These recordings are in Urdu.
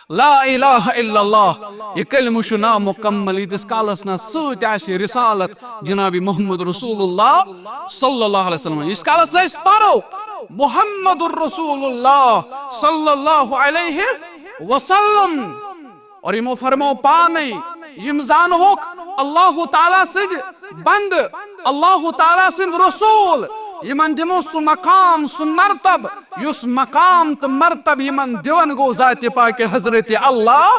لا الہ الا اللہ یہ کلمہ چھ نامکمل یتس کالس نا ست آسہ رسالت جناب محمد رسول اللہ صلی اللہ علیہ وسلم اس کالس نا پرو محمد الرسول اللہ صلی اللہ علیہ وسلم اور یمو فرمو پانے یم زانوک اللہ تعالیٰ سند بند اللہ تعالیٰ سند رسول یمن دمو سو مقام سو مرتب یس مقام تو مرتب یمن دیون گو ذات پاک حضرت اللہ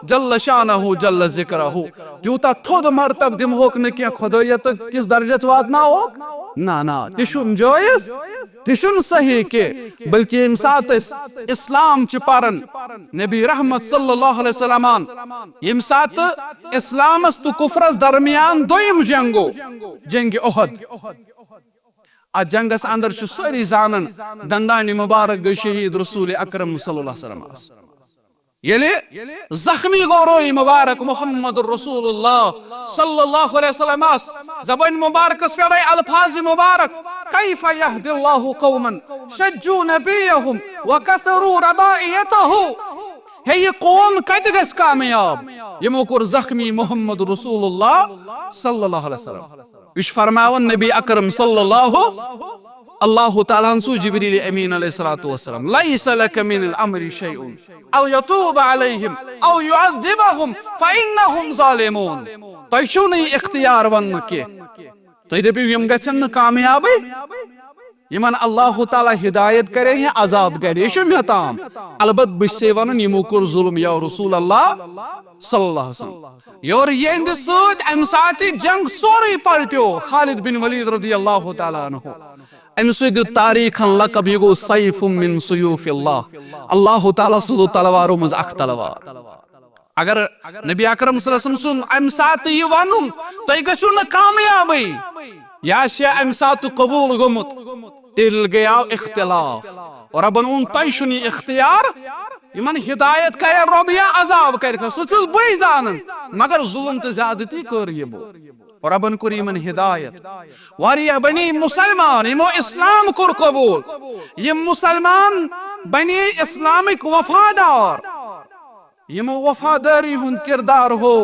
جل شانہ جل ذکرہ تیوتا تھود مرتب دموک نکیا خدایت کس درجت واتنا ہوک نا تشم جائز تشن صحیح کے بلکہ امسات اسلام چھ پرن نبی رحمت صلی اللہ علیہ وسلم امسات اسلام تو کفرس درمیان دویم جنگو جنگ احد ات جنگس اندر چھ ساری زانن دندان مبارک گئی شہید رسول اکرم صلی اللہ علیہ وسلم یلی زخمی گوروی مبارک محمد رسول اللہ صلی اللہ علیہ وسلم زبان مبارک اسفیرائی الفاظ مبارک کیف یهد اللہ قوما شجو نبیہم وکثروا ربائیتہو ہے یہ قوم کت گس کامیاب یمو کور زخمی محمد رسول اللہ صلی اللہ علیہ وسلم اش فرماون نبی اکرم صلی اللہ تعالیٰ سو جبریل امین علیہ السلام لیس لک من الامر شیء او یتوب علیہم او یعذبہم فانہم ظالمون تۄہہِ چھو نہٕ اختیار وننہٕ کینٛہہ تُہۍ دٔپِو یم گژھن نہٕ کامیابٕے یمن اللہ تعالیٰ ہدایت کرے یا عذاب کرے یہ چھُ مےٚ تام البتہ بہٕ چھُسے ونان یمو کوٚر ظلم یا رسول اللہ صلی اللہ علیہ وسلم یور یہندِ سۭتۍ امہِ ساتہٕ جنگ سورُے پلٹیو خالد بن ولید رضی اللہ تعالیٰ عنہ ام سید تاریخن لقب یہ گو سیف من سیوف اللہ تعالیٰ سو تلوارو مز اخ تلوار اگر نبی اکرم صلی اللہ علیہ وسلم سن ام سات یہ ونن تو گژھو نہ کامیابی یا شے ام سات قبول گومت تیل گیا اختلاف اور ربن اون تیشنی اختیار یمن ہدایت کرے رب یا عذاب کرے سچس بے زانن مگر ظلم تو زیادتی کر یہ بو اور ربن کور یمن ہدایت واریاہ بنی مسلمان یمو اسلام کور قبول یم مسلمان بنی اسلامک وفادار یمو وفاداری ہند کردار ہو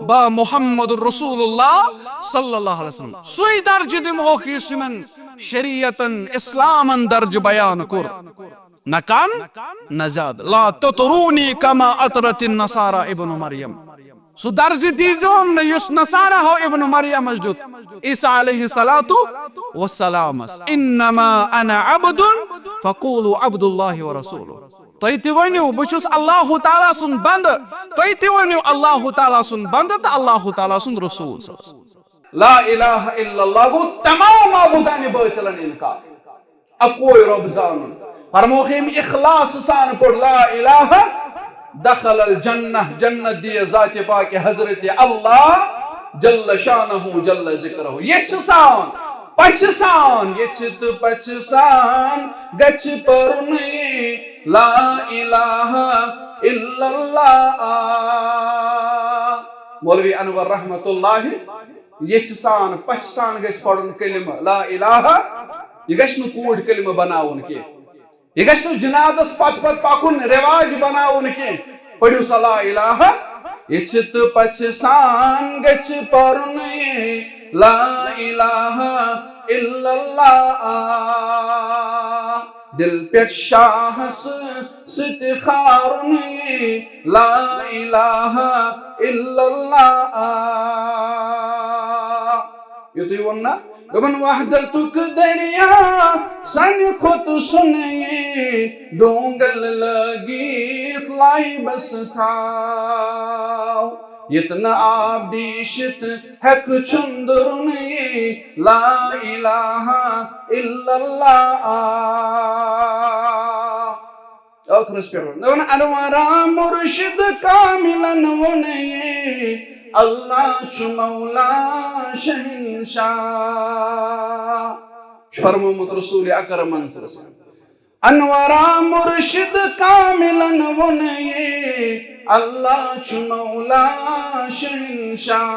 با محمد رسول اللہ صلی اللہ علیہ وسلم سوی درج دموک یس یمن شریعتن اسلامن درج بیان کور نہ کم نہ زیادہ لا تطرونی کما اطرت النصارى ابن مریم سو درج دیزون یس نصارہ ہو ابن مریم مجدد عیسیٰ علیہ السلام انما انا عبد فقولوا عبد اللہ ورسولہ تُہۍ تہِ ؤنِو بہٕ چھُس اللہ تعالیٰ سُنٛد بنٛدٕ تُہۍ تہِ ؤنِو اللہ تعالیٰ سُنٛد بنٛدٕ تہٕ اللہ تعالیٰ سُنٛد رسول لا الہ الا اللہ گو تمام معبودان باطلن انکار اکوئی رب زانن فرموخیم اخلاص سان پڑھ لا الہ دخل الجنہ جنت دی ذات پاک حضرت اللہ جل شانہ جل ذکرہ یہ سان پچھ سان یہ پچھ سان گچھ پرنی لا الہ الا اللہ مولوی انور رحمت اللہ یہ سان پچھ سان گچھ پڑھن کلمہ لا الہ یہ گچھ نو کوڑ کلمہ بناون کی یہ گچھ نو جنازس پت پکن رواج بناون کی پڑھو سا لا الہ یہ پچھ سان گچھ پڑھن لا الہ الا اللہ دل پیٹ شاہ ستخارن لا الہ الا اللہ یہ تو وننا گمن وحدتک دریا سن خود سنئے ڈونگل لگیت لائی بس تھا یتنا آبیشت حق چندرنی لا الہ الا اللہ آخر اس پر دون انوارا مرشد کاملا ونئے اللہ چھ مولا شہنشاہ فرمومت رسول اکرم صلی اللہ علیہ وسلم انوارا مرشد کاملا ونئے اللہ چھ مولا شہنشاہ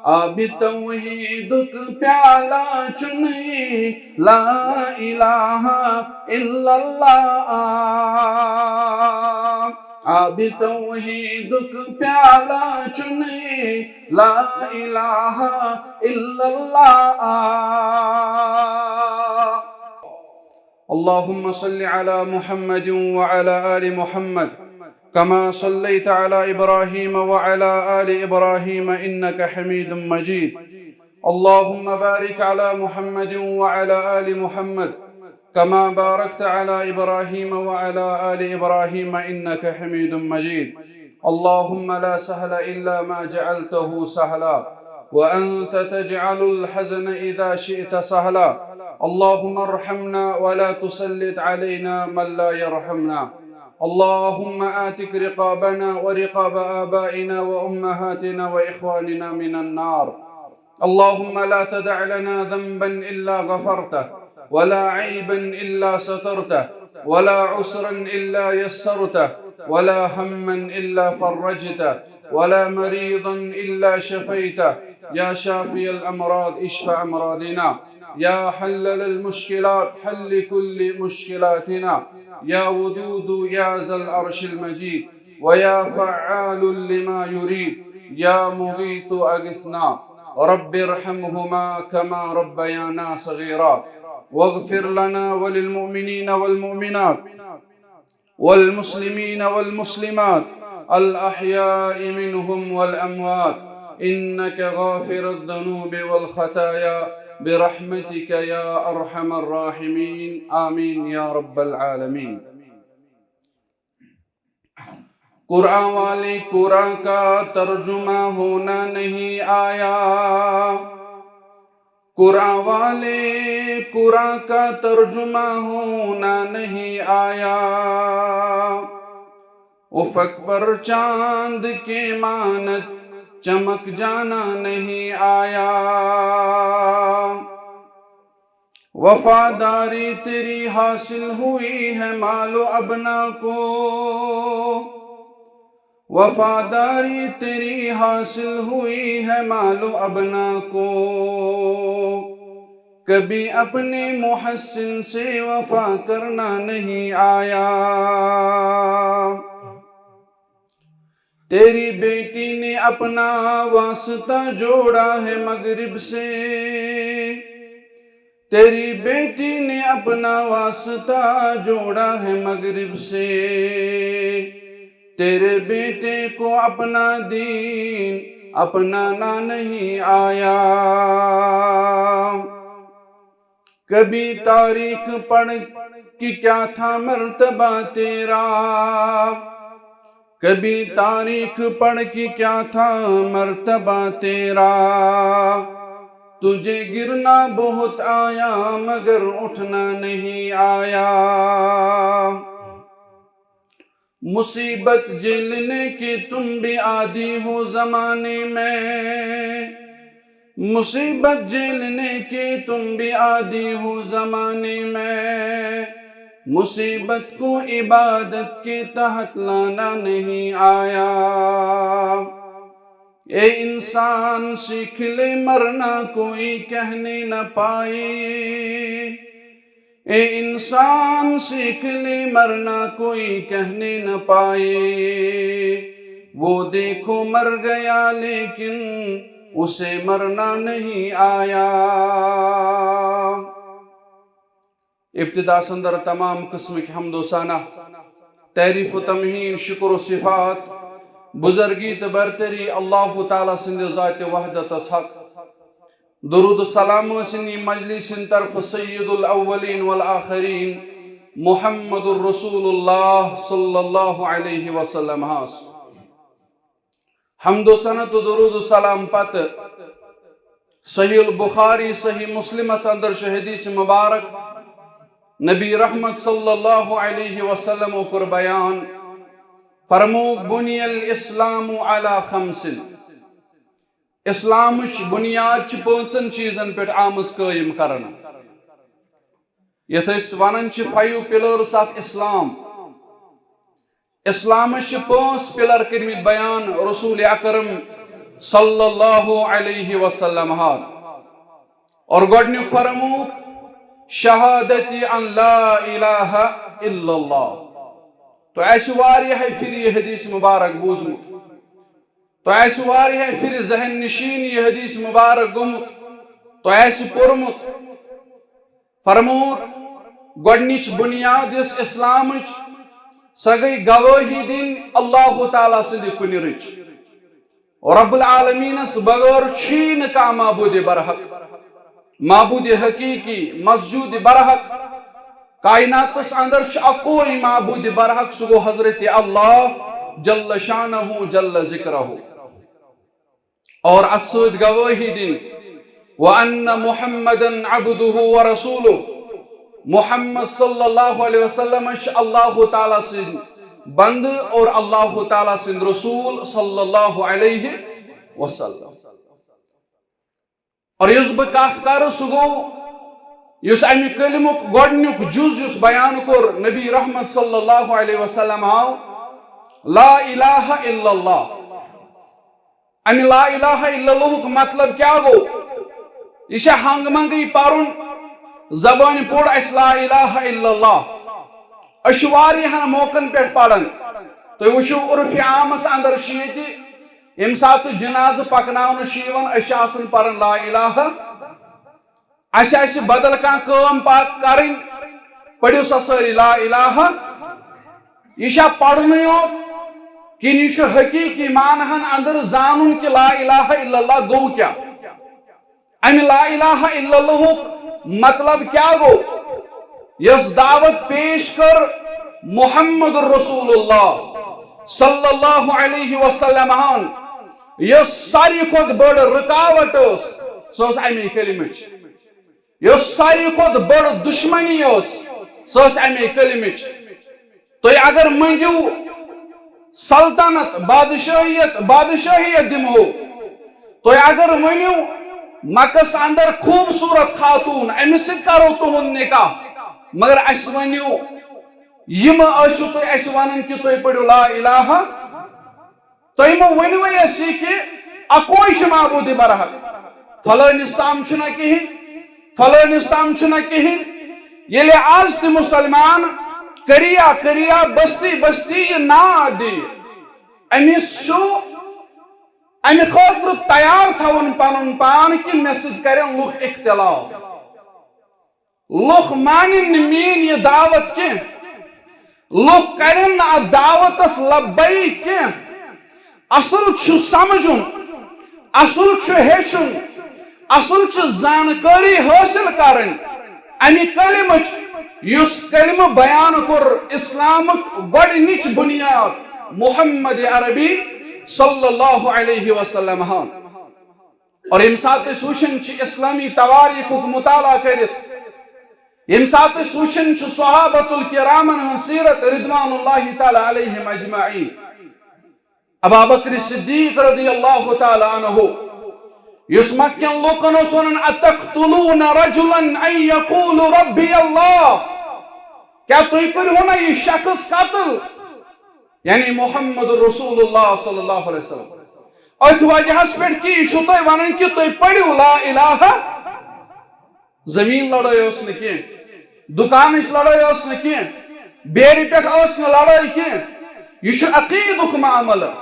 آب توحیدک پیالہ چنے لا الہ الا اللہ آب توحیدک پیالہ چنے لا الہ الا اللہ اللهم صل على محمد وعلى آل محمد كما صليت على إبراهيم وعلى آل إبراهيم إنك حميد مجيد اللهم بارك على محمد وعلى آل محمد كما باركت على إبراهيم وعلى آل إبراهيم إنك حميد مجيد اللهم لا سهل إلا ما جعلته سهلا وأنت تجعل الحزن إذا شئت سهلا اللهم ارحمنا ولا تسلط علينا من لا يرحمنا اللهم آتك رقابنا ورقاب آبائنا وأمهاتنا وإخواننا من النار اللهم لا تدع لنا ذنبا إلا غفرته ولا عيبا إلا سترته ولا عسرا إلا يسرته ولا هما إلا فرجته ولا مريضا إلا شفيته يا شافي الأمراض اشف أمراضنا يا حلل المشكلات حل كل مشكلاتنا يا ودود يا ذا العرش المجيد ويا فعال لما يريد يا مغيث أغثنا رب ارحمهما كما ربيانا صغيرا واغفر لنا وللمؤمنين والمؤمنات والمسلمين والمسلمات الأحياء منهم والأموات إنك غافر الذنوب والخطايا برحمتك يا أرحم الراحمين آمين يا رب العالمين قرآن والے قرآن کا ترجمہ ہونا نہیں آیا قرآن والے قرآن کا ترجمہ ہونا نہیں آیا افق پر چاند کے مانت چمک جانا نہیں آیا وفاداری تیری حاصل ہوئی ہے مال و ابنا کو وفاداری تیری حاصل ہوئی ہے مال و ابنا کو کبھی اپنے محسن سے وفا کرنا نہیں آیا تیری بیٹی نے اپنا واسطہ جوڑا ہے مغرب سے تیری بیٹی نے اپنا واسطہ جوڑا ہے مغرب سے تیرے بیٹے کو اپنا دین اپنانا نہیں آیا کبھی تاریخ پڑھ کہ کیا تھا مرتبہ تیرا کبھی تاریخ پڑھ کہ کیا تھا مرتبہ تیرا تجھے گرنا بہت آیا مگر اٹھنا نہیں آیا مصیبت جھیلنے کے تم بھی عادی ہو زمانے میں مصیبت جھیلنے کے تم بھی عادی ہو زمانے میں مصیبت کو عبادت کے تحت لانا نہیں آیا اے انسان سیکھ لے مرنا کوئی کہنے نہ پائے اے انسان سیکھ لے مرنا کوئی کہنے نہ پائے وہ دیکھو مر گیا لیکن اسے مرنا نہیں آیا ابتدا سندر تمام قسم کی حمد و ثنا تعریف و تمہین شکر و صفات بزرگی تو برتری اللہ تعالیٰ سند ذات وحدت حق درود و سلام سنی مجلس طرف سید الاولین والآخرین محمد الرسول اللہ صلی اللہ علیہ وسلم ہاس حمد و ثنا و درود و سلام پت صحیح البخاری صحیح مسلم اندر حدیث مبارک نبی رحمت صلی اللہ علیہ وسلم کر بیان فرموک بنی الاسلام علی خمس اسلام بنیاد پانچن چیزن پہ آمز قائم کرنا یت ونان 5 پلرس آف اسلام اسلام پانچ پلر کرمت بیان رسول اکرم صلی اللہ علیہ وسلم اور گۄڈنیُک فرموک شہادتی ان لا الہ الا اللہ. تو ایسے واریاہ پھر یہ حدیث مبارک بوزمت، تو ایسے واریاہ پھر ذہن نشین یہ حدیث مبارک گومت، تو ایسے پورمت. فرموک گۄڈنِچ بنیاد اس اسلامچ سۄ گٔے گوٲہی دِنۍ اللہ تعالیٰ سٕنٛدِ کُنِرٕچ. رب العالمینس بغٲر چھی نہٕ کانٛہہ معبوٗدِ برحق، معبوٗدِ حقیٖقی مسجوٗدِ برحق. کائناتس اندر چھ اکوئی معبوٗدِ برحق، سُہ گوٚو حضرت اللہ جل شانہ جل ذکرہ. اور اتھ سۭتۍ گوٲہی دِنۍ وَأَنَّ مُحَمَّدًا عَبْدُهُ وَرَسُولُهُ، محمد صلی اللہ علیہ وسلم اللہ تعالیٰ سٕنٛدۍ بندٕ اور اللہ تعالیٰ سٕنٛدۍ رسول صلی اللہ علیہ وسلم. اور یُس بہٕ کتھ کرٕ سُہ گوٚو یُس امہِ کلمُک گۄڈنیُک جُز یُس بیان کوٚر نبی رحمت صلی اللہ علیہ وسلم آو لا الہ الا اللہ. امہِ لا الہ الا اللہُک مطلب کیٛاہ گوٚو؟ یہ چھا ہنگ منگی پرُن زبان پوٚر اَسہِ لا الہ الا اللہ. أسۍ چھِ واریاہن موقعن پٮ۪ٹھ پران. تُہۍ وٕچھِو عرفِ عامس اندر چھِ ییٚتہِ ییٚمہِ ساتہٕ جنازٕ پکناونہٕ چھُ یِوان أسۍ چھِ آسان پران لا الہ. اَسہِ آسہِ بدل کانٛہہ کٲم کرٕنۍ پٔرِو سا سٲری لا الہ. یہ چھا پرنُے یوت کِنہٕ یہِ چھُ حقیٖقی معنہن اندر زانُن کہِ لا الہ الا اللہ گوٚو کیٛاہ؟ امہِ لا الہ الا اللہُک مطلب کیٛاہ گوٚو؟ یۄس دعوت پیش کر محمد رسول اللہ صلی اللہ علیہ وسلم یۄس ساروی کھۄتہٕ بٔڑ رکاوٹ ٲس سۄ ٲس امی کلمٕچ. یۄس ساروی کھۄتہٕ بٔڑ دشمنی ٲس سۄ ٲس امی کلمٕچ. تُہۍ اگر منٛگِو سلطنت بادشاہیت دِمہو، تُہۍ اگر ؤنِو مکس اندر خوبصورت خاتون أمِس سۭتۍ کرو تُہُنٛد نکاح، مگر اَسہِ ؤنِو یہِ مہ ٲسِو تُہۍ اَسہِ وَنان کہِ تُہۍ پٔرِو لا الہ. تُہۍ مہ ؤنوٕے اَسہِ یہِ کہِ اکوے چھُ معبوٗدِ برحق، فلٲنِس تام چھُنہ کِہیٖنۍ، فلٲنِس تام چھُنہ کِہیٖنۍ. ییٚلہِ آز تہِ مُسلمان کٔریا بستی بستی یہِ ناد دِیہِ، أمِس چھُ امہِ خٲطرٕ تیار تھاوُن پنُن پان کہِ مےٚ سۭتۍ کرن لُکھ اختلاف، لُکھ مانن نہٕ میٲنۍ یہِ دعوت کینٛہہ، لُکھ کرن نہٕ اتھ دعوتس لبیک کینٛہہ. اصل چھُ سمجھُن، اصل چھُ ہیٚچھُن، اصل چھُ زانکٲری حٲصِل کرٕنۍ امہِ کلمٕچ یُس کلمہٕ بیان کوٚر اسلامُک گۄڈنِچ بنیاد محمد عربی صلی اللہ علیہ وسلم. اور ییٚمہِ ساتہٕ أسۍ وٕچھان چھِ اسلامی تواریٖخُک مطالعہ کٔرِتھ، ییٚمہِ ساتہٕ أسۍ وٕچھان چھِ صحابۃ الکرامن ہٕنٛز سیرت رضوان اللہ تعالیٰ علیہم اجمعین، ابا بکر صدیق رضی اللہ تعالیٰ عنہ یُس مکین لوٗکن اوس ونان اتقتلون رجلا ان یقول ربی اللہ، کیا تُہۍ کٔرۍہو نا یہِ شخص قتل یعنی محمد رسول اللہ صلی اللہ علیہ وسلم اتھ وجہس پٮ۪ٹھ کہِ یہِ چھُو تۄہہِ ونان کہِ تُہۍ پٔرِو لا الہ. زمیٖن لڑٲے ٲس نہٕ کینٛہہ، دُکانٕچ لڑٲے ٲس نہٕ کینٛہہ، بیرِ پٮ۪ٹھ ٲس نہٕ لڑٲے کینٛہہ، یہِ چھُ عقیٖدُک معاملہٕ.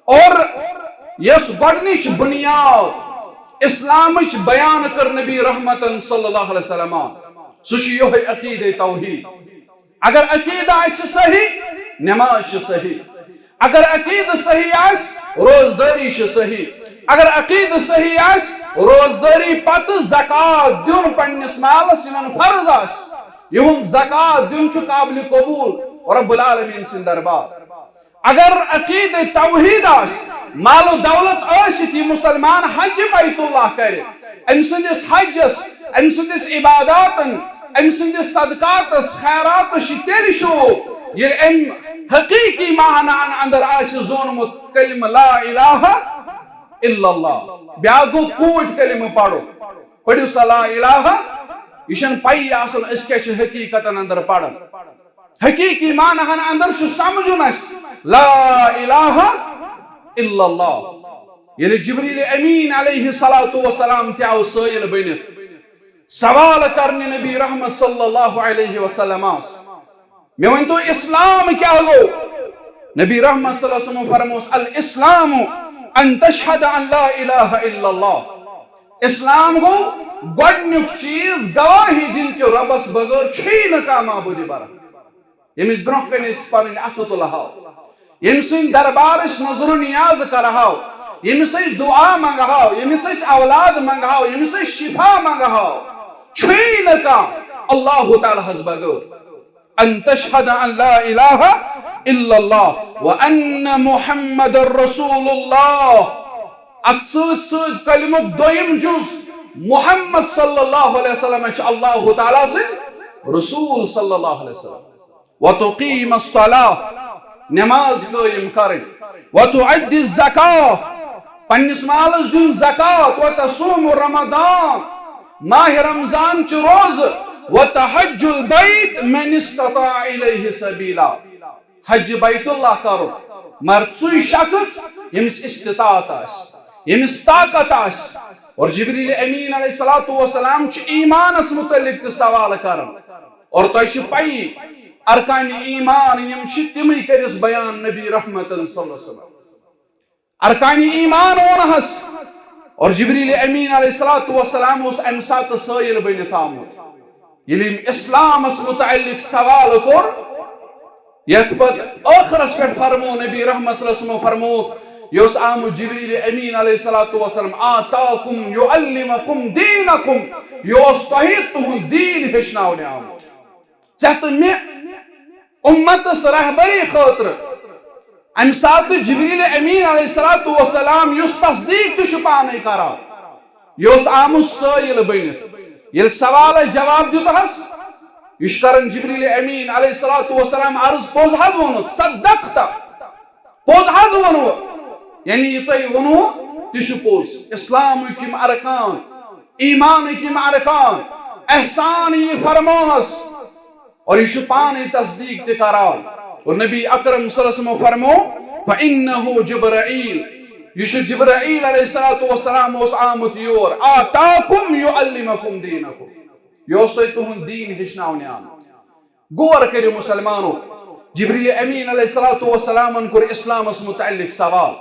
اور یۄس گۄڈنِچ بنیاد اسلامٕچ بیان کٔر نبی رحمتن صلی اللہ علیہ وسلم سُہ چھُ یِہوٚے عقیٖدے توحیٖد. اگر عقیٖدٕ آسہِ صحیح نماز چھِ صحیح، اگر عقیٖدٕ صحیح آسہِ روزدٲری چھِ صحیح، اگر عقیٖدٕ صحیح آسہِ روزدٲری پتہٕ زکات دیُن پننِس مالس یِمن فرض آسہِ، یِہُنٛد زکات دیُن چھُ قابلِ قبوٗل رب العالمیٖن سٕنٛدِ دربار. اگر عقیٖدٕ توحیٖد آسہِ مال و دولت ٲسِتھ یہِ مُسلمان حجہِ بیت اللہ کرِ، أمۍ سٕنٛدِس حجس، أمۍ سٕنٛدِس عباداتن، أمۍ سٕنٛدِس صدقاتس خیراتس چھِ تیٚلہِ شوٗب ییٚلہِ أمۍ حقیٖقی معناہن اندر آسہِ زونمُت کلمہ لا الہ الا اللہ. بیٛاکھ گوٚو کوٗٹۍ کلمہٕ پرُن، پٔرِو سا لا الہ. یہ چھنہٕ پیی آسان أسۍ کیٛاہ چھِ حقیٖقتن اندر پران، حقیٖقی معناہن اندر چھُ سمجھُن اَسہِ لا الہ الا اللہ. یل جبریل امین علیہ الصلوۃ والسلام تیاو سائل بنت سوال کرنے نبی رحمت صلی اللہ علیہ وسلم میں ونتو اسلام کیا گو نبی رحمت صلی اللہ علیہ وسلم فرموس الاسلام ان تشہد ان لا الہ الا اللہ اسلام گو گوڑنک چیز گواہی دن کے ربس بغیر چھئی نکا معبودی برا یمیس برونہ کن اس پنن اتھ تلہاو یمسن دربارش نظر و نیاز کرہاو یمس دعا منگہاو یمس اولاد منگہاو یمس شفا منگہاو چھئی نکا اللہ تعالی حس بغیر ان تشہد ان لا الہ الا اللہ وان محمد رسول اللہ السود سود کلمک دویم جز محمد صلی اللہ علیہ وسلم اللہ تعالی سے رسول صلی اللہ علیہ وسلم وتقیم الصلاة نماز قائم کرن وتعد الزکاة پنس مالس دن زکاة وتصوم رمضان ماہ رمضان چ روز وتحج البیت من استطاع الیہ سبیلا حج بیت اللہ کرو مرچوی شخص یمس استطاعت آس یمس طاقت آس اور جبریل امین علیہ السلام چھ ایمان اس متعلق سوال کرن اور تو چھ پئی ارکان ایمان یم چھ تمی کرس بیان نبی رحمت صلی اللہ علیہ وسلم ارکان ایمان ونہس اور جبریل امین علیہ السلام اس امسات سائل بنت آمد یلیم اسلام اس متعلق سوال کر یت پت آخرس پہ فرمو نبی رحمت صلی اللہ علیہ وسلم فرمو یوس آمد جبریل امین علیہ السلام آتاکم یعلمکم دینکم یوس توحید تہن دین ہشناونے آمد چاہت میں امت رہبری خاطر ام سات جبریل امین علیہ السلام یس تصدیق تہ پانے کرا یوس آمد سائل بنت یل سوال جواب دیتہس یہ کرن جبریل امین علیہ السلام عرض پوز حض ونت صدقتا پوز حض ونو یعنی یہ تو ونو تیش پوز اسلام کم ارکان ایمان کم ارکان احسان یہ فرموس اور یہ پانی تصدیق تکرار اور نبی اکرم صلی اللہ علیہ وسلم فرمو فَإِنَّهُ جبرائیل یہ جبرائیل علیہ السلام اس آمد یور آتاکم یعلمکم دینکم یوس تو تہن دین ہشناونے آمد غور کرو مسلمانو جبریل امین علیہ السلام کر اسلام اس متعلق سوال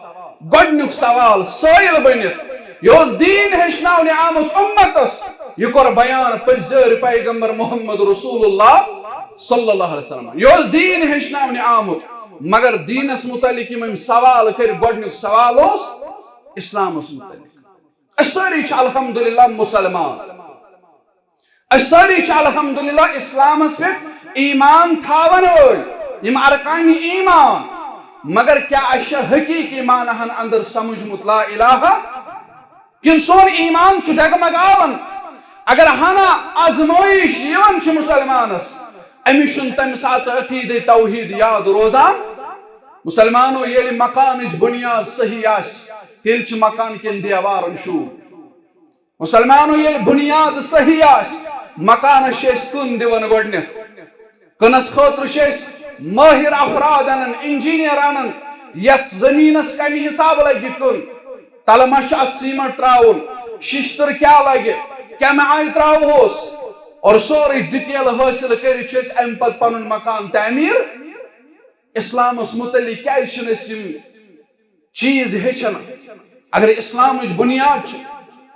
گوڑنک سوال سائل بنت یوس دین ہشناونے آمد امتس یہ کر بیان پزر پیغمبر محمد رسول اللہ صلی اللہ علیہ وسلم یوس دین ہشناونے آمد مگر دین اس متعلق یم سوال کر گوڑنک سوال اس اسلام اس متعلق اساری چھ الحمدللہ مسلمان اساری چھ الحمدللہ اسلام اس پہ ایمان تھاون ول یم ارکان ایمان مگر کیا اش حقیقی ایمان ہن اندر سمجھ مطلع الہ کن سون ایمان چھ ڈگمگاون اگر ہنا آزمائش یون چھ مسلمانس امیشن تم سات عقید توحید یاد روزان مسلمانو یلی مکانج بنیاد صحیح آس تیل چھ مکان کن دیوار شو مسلمانو یلی بنیاد صحیح آس مکان شیش کن دیون گوڑنت کنس خاطر شیش ماہر افراد انن انجینئر انن یت زمینس کمی حساب لگی کن تلما چھ ات سیمنٹ تراؤن ششتر کیا لگی کم آئی تراؤ ہوس اور سوری ڈیٹیل حاصل کری چھ ام پت پنن مکان تعمیر اسلام اس متعلق کیا شنسیم چیز ہچن اگر اسلام اس بنیاد چھ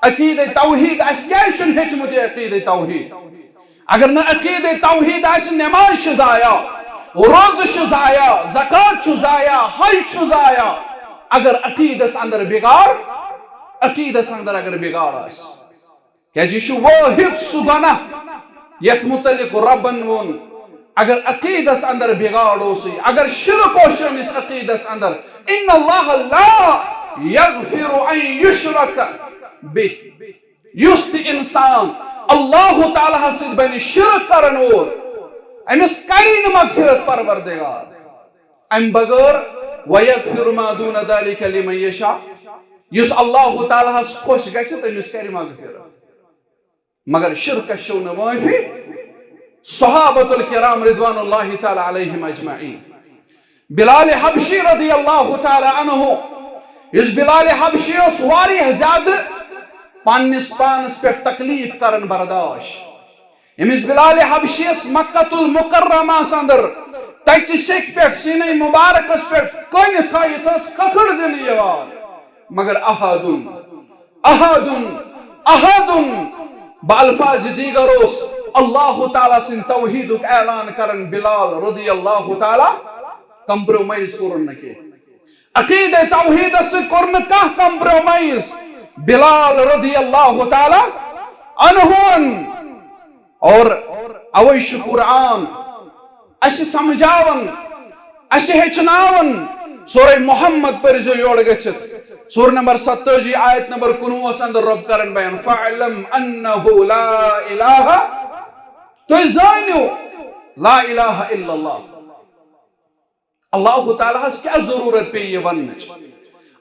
عقید توحید اس کیا شن ہچمت عقید توحید اگر نہ عقید توحید اس نماز ضائع روز ضائع زکات ضائع حج ضائع اگر عقیدس اندر بگاڑ عقیدس اندر اگر بگاڑ اس کہ جی شو واحد سبحانہ یت متعلق ربن ون اگر عقیدس اندر بگاڑ ہوسی اگر شرک ہو اس عقیدس اندر ان اللہ لا یغفر ان یشرک بہ یست انسان اللہ تعالیٰ سید بین شرک کرن اور امس کرین مغفرت پروردگار ام بغیر ویغفر ما دون ذلك لمن یشاء یس اللہ تعالیٰ خوش گژھِ تمس کر مغفرت مگر شرک شو نہ معافی صحابۃ الکرام رضوان اللہ تعالی علیہم اجمعین بلال حبشی رضی اللہ تعالی عنہ اس بلال حبشی اس واریہ زیادہ پانس پانس پر تکلیف کرن برداش امس بلال حبشی اس مکۃ المکرمہ اندر تچ شک پر سینہ مبارکس پر کن تھائیت اس ککڑ دن یوان مگر احدن احدن احدن بالفاظ دیگر اس اللہ تعالیٰ سن توحید اعلان کرن بلال رضی اللہ تعالیٰ کمپرومائز کرن نکے عقید توحید سے کرن کا کمپرومائز بلال رضی اللہ تعالیٰ عنہون اور اویش قرآن اش سمجھاون اش ہچناون سورہ محمد پر جو یوڑ گچت سورہ نمبر 27 آیت نمبر 19 اندر رب کرن بیان فَعْلَمْ أَنَّهُ لَا إِلَهَ تو زانیو لا الہ الا اللہ اللہ تعالیٰ اس کیا ضرورت پہ یہ ونچ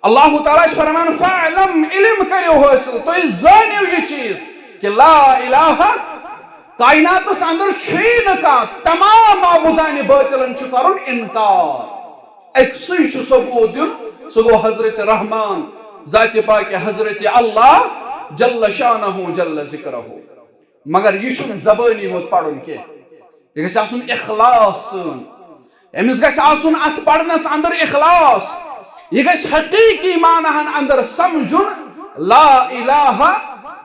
اللہ تعالیٰ اس فرمان فَعْلَمْ علم کریو حاصل تو زانیو یہ چیز کہ لا الہ کائنات اس اندر چھین کا تمام معبودان باطلن چکارن انکار ایک سوچ ثبوت دن سگو حضرت رحمان ذات پاک حضرت اللہ جل شانہ جل ذکرہ مگر یہ چھن زبانی ہوت پڑھن کے یہ گھس آسن اخلاص امس گھس آسن ات پڑھنس اندر اخلاص یہ گھس حقیقی معنہن اندر سمجھن لا الہ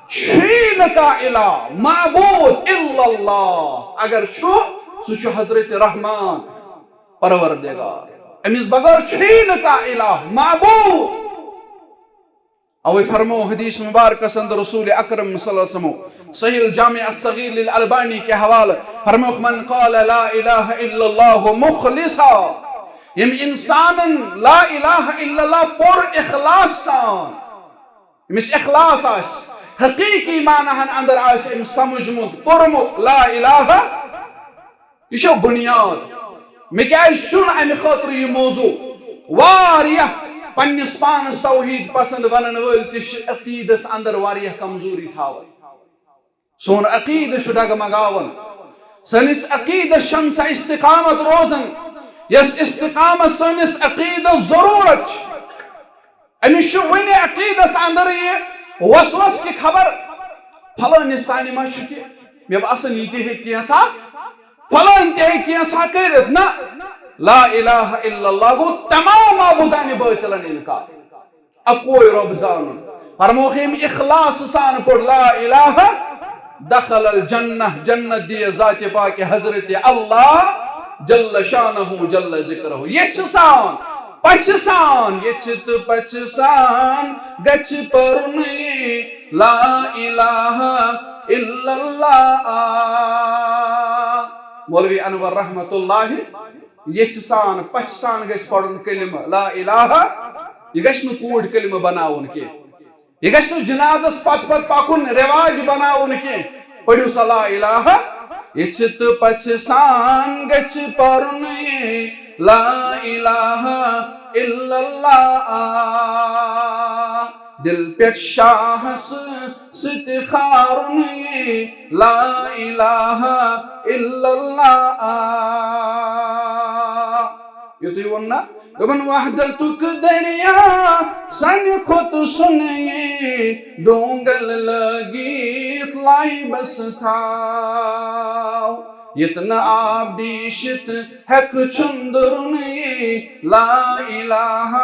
چھین کا الہ معبود الا اللہ اگر چھو سو حضرت رحمان پروردگار امس بغیر چھین کا الہ معبود اوی فرمو حدیث مبارک اندر رسول اکرم صلی اللہ علیہ وسلم صحیح الجامع الصغیر للالبانی کے حوالہ فرمو من قال لا الہ الا اللہ مخلصا یم انسان لا الہ الا اللہ پر اخلاص سان امس اخلاص آس حقیقی معنہن اندر آس ام سمجھمت پرمت لا الہ یہ شو بنیاد میں کیا چون امی خاطر یہ موضوع واریہ پنس پانس توحید پسند ونن ول تش عقیدس اندر واریہ کمزوری تھاون سون عقید ڈگ مگاون سنس عقیدس شن سا استقامت روزن یس استقامت سنس عقیدس ضرورت امس ون عقیدس اندر یہ وسوس کی خبر فلانس تانی ما چھ مے باسن یہ کینسا فلان تہ کینسا کرت نا لا الہ الا اللہ گو تمام معبودان باطلن انکار اکوئی رب زانن فرموخیم اخلاص سان پر لا الہ دخل الجنہ جنت دی ذات پاک حضرت اللہ جل شانہ جل ذکرہ یہ سان پچ سان یہ چھت پچ سان گچ پرن لا الہ الا اللہ مولوی انور رحمت اللہ یہ سان پچ سان گھس پڑھن کلمہ لا الہ یہ گھس نہ کوڑ کلمہ بناون کی یہ گھس جنازس پت پت پکن رواج بناون کی پڑھو سا لا الہ یہ چھت پچ سان گھس پڑھن لا الہ الا اللہ دل پیٹ شاہ ستخارن لا الہ الا اللہ یہ تو وننا دبن وحدتک دریا سن خود سنئے ڈونگل لگیت لائی بس تھا یتنا آبیشت حق چندرن لا الہ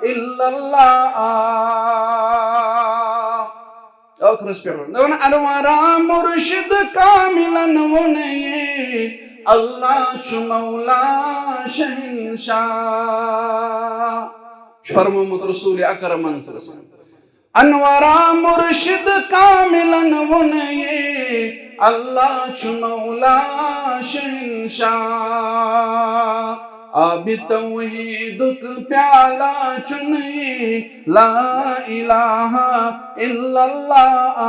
الا اللہ آخرس پر دون انوارا مرشد کاملن ونئے اللہ چھ مولا شہنشاہ فرمومت رسول اکرم صلی اللہ علیہ وسلم انوارا مرشد کاملن ونئے اللہ چھ مولا شہنشاہ آب توحیدک پیالہ چنئے لا الہ الا اللہ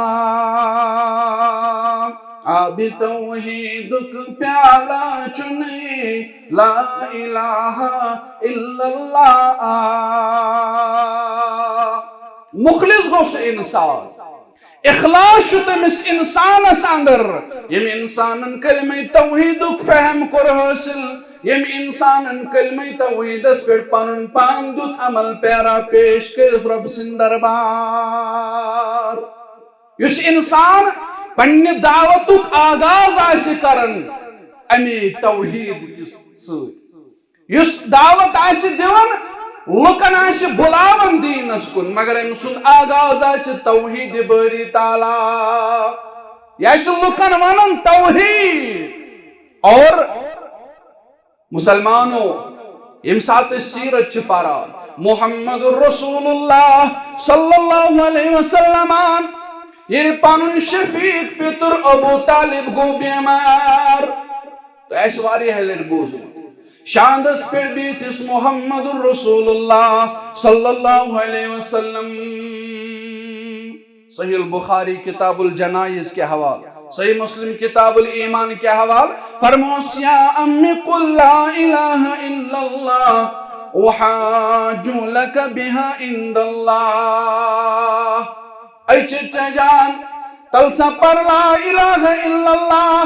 آب توحیدک پیالہ چنئے لا الہ الا اللہ مخلص گو سے انسان اخلاص تمس انسان اندر یم انسان کلمہ توحیدک فہم کر حاصل یم انسان کلمہ توحیدس پہ پن پان دت عمل پیرا پیش کر رب سن دربار یس انسان پنہ دعوتک آغاز آسی کرن امی توحید کس ست یس دعوت آسی دیون لکن آسی بلاون دینس کن مگر ام سن آغاز آسی توحید باری تعالی یا لکن ونن توحید اور مسلمانوں یم سات سیرت چھ پاران محمد رسول اللہ صلی اللہ علیہ وسلم یہ پانن شفیق پیتر ابو طالب گو بیمار تو ایس واری ہیلٹ بوزن شاندس پر بیتس محمد رسول اللہ صلی اللہ علیہ وسلم صحیح البخاری کتاب الجنائز کے حوالے صحیح مسلم کتاب الایمان کے حوال فرموس یا امی قل لا الہ الا اللہ وحاجو لک بها عند اللہ اے چچا جان تلسا پر لا الہ الا اللہ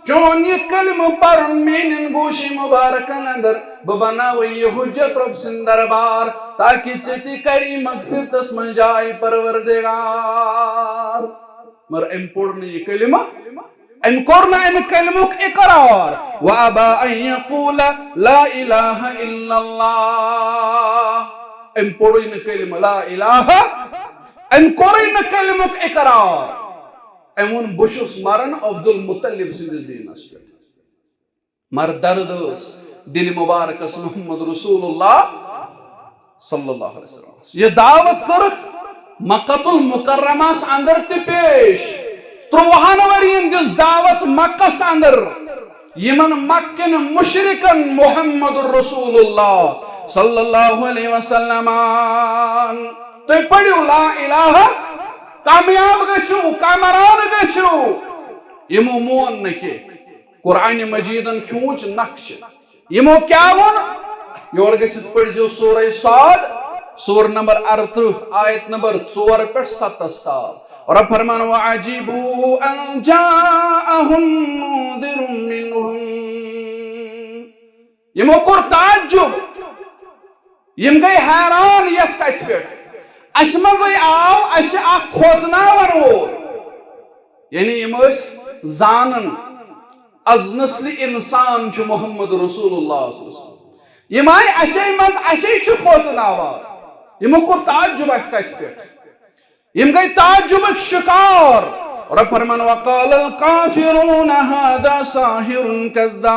چون یہ کلمہ پر مینن گوشی مبارکن اندر ببناوی یہ حجت رب سن دربار تاکہ چتی کری مغفرت اسم جائے پروردگار مر ام پڑھنے یہ کلمہ ام کرنا ام کلمک اقرار وابا ان یقول لا الہ الا اللہ ام پڑھنے کلمہ لا الہ ام کرنا کلمک اقرار امون بشس مرن عبد المطلب سندس دینس پہ مر دردس دل مبارک محمد رسول اللہ صلی اللہ علیہ وسلم یہ دعوت کر مکہ المکرمہ اندر تی پیش 30 ورین دس دعوت مکہ اندر یمن مکن مشرکن محمد رسول اللہ صلی اللہ علیہ وسلم تو پڑھو لا الہ کامیاب گچھو کامران گچھو یمو مون نکے قرآن مجیدن کھونچ نقش یمو کیا ون یور گچھت پڑھ جو سورہ صاد سور نمبر 38 آیت نمبر 4 پر 7 اور اب فرمان وَعَجِبُوا أَن جَاءَهُمْ مُنذِرٌ مِّنْهُمْ یمو کور تعجب یم گئی حیران یت کت پیٹ اس مزے آو اس اخ کھوژناون وول یعنی یم زانن از نسل انسان چھ محمد رسول اللہ صلی اللہ علیہ وسلم یم آئی اسی مز اسی چھ کھوژناون یم کور تعجب ات کت پیٹ یم گئی تعجب شکار اور فرمان وقال الکافرون هذا ساحر کذاب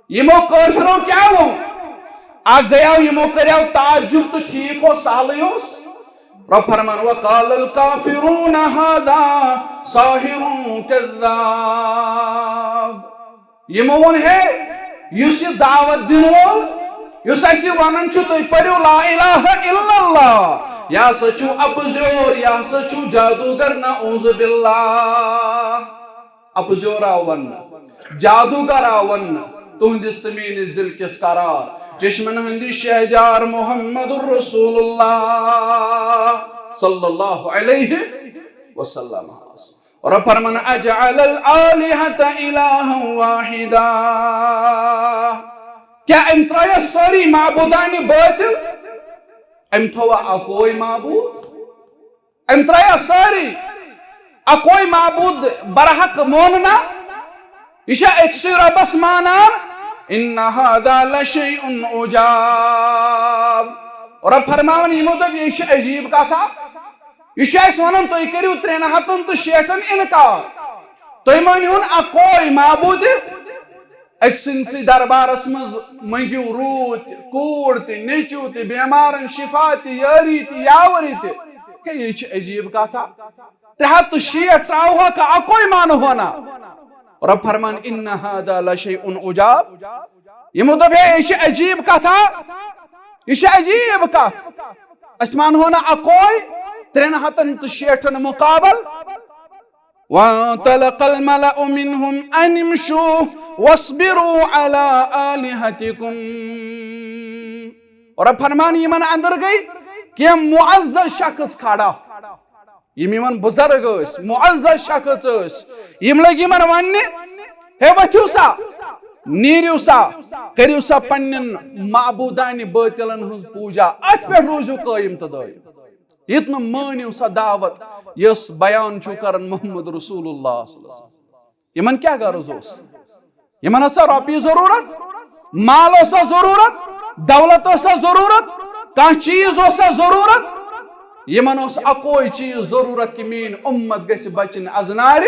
یمو کافروں کیا ہو آگ گیا یمو کریو تعجب تو ٹھیک ہو سالیوس رب فرمان وقال الکافرون هذا ساحر کذاب یمو ون ہے یس دعوت دنو یس ایسی ونن چھو تو پڑھو لا الہ الا اللہ یا سچو اپزور یا سچو جادوگر نعوذ باللہ اپزور آون جادوگر آون تہندس تمینس دل کس قرار چشمن ہندی شہجار محمد الرسول اللہ صلی اللہ علیہ وسلم اور فرمان اجعل الالہت الہا واحدا کیا امترایا ساری معبودانی باطل امتوا اکوئی معبود امترایا ساری اکوئی معبود برحق موننا یہ اکسی ربس مانا ان هذا لشیء عجاب اور اب فرماون یہ مطلب یہ عجیب کا تھا یہ ایس ونن تو کریو 360 انکار تو مانیون اکوئی معبود اکسن سی دربار اسمز منگیو روت کوڑ تی نیچو تی بیمارن شفا تی یاری تی یاوری تی کہ یہ عجیب کا تھا 360 تراؤہا کا اکوئی مانو ہونا اور اب فرمان ان هذا لشیء عجاب یہ مطلب ہے یہ عجیب کا تھا یہ عجیب کا تھا اسمان ہونا اکوئی 360 مقابل وانطلق الملأ منهم ان امشوا واصبروا على آلهتكم اور اب فرمان یہ من اندر گئی کہ معزز شخص کھڑا یہ من بزرگ اس معزز شخص اس یہ لگی من واننے ہے ؤتھِو سا نیٖرِو سا کٔرِو سا پننٮ۪ن معبوٗدانہِ بٲطِلن ہٕنٛز پوٗجا اتھ پٮ۪ٹھ روٗزِو قٲیِم تہٕ دٲیِم یِتھ نہٕ مٲنِو سا دعوت یۄس بیان چھُو کران محمد رسول اللہ صلی اللہ علیہ وسلم یِمن کیٛاہ غرض اوس یِمن ٲسا رۄپیہِ ضروٗرت مال اوسا ضروٗرت دولت ٲسا ضروٗرت کانٛہہ چیٖز اوسا ضروٗرت یِمن اوس اکوے چیٖز ضروٗرت کہِ میٛٲنۍ اُمت گژھِ بچِنۍ اَزنارِ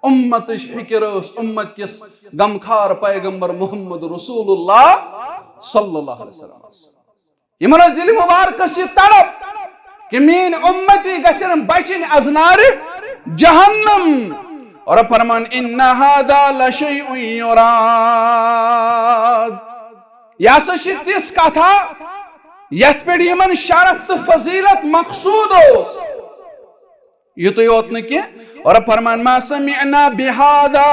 اُمتٕچ فِکر ٲس اُمت کِس غمخار پیغمبر محمد رسول اللہ صلی اللہ علیہ وسلم یِمن ٲس دِلہِ مُبارکس یہِ تڑپ کہ میٛٲنۍ اُمتی گژھن بچِنۍ اَزنارِ جہنم اور فرمان ان ھذا لشیء یراد یہ ہسا چھِ تِژھ کتھا یتھ پٮ۪ٹھ یِمن شرف تہٕ فضیلت مقصوٗد اوس یُتُے یوت نہٕ کینٛہہ اور فرمان ما سمعنا بہذا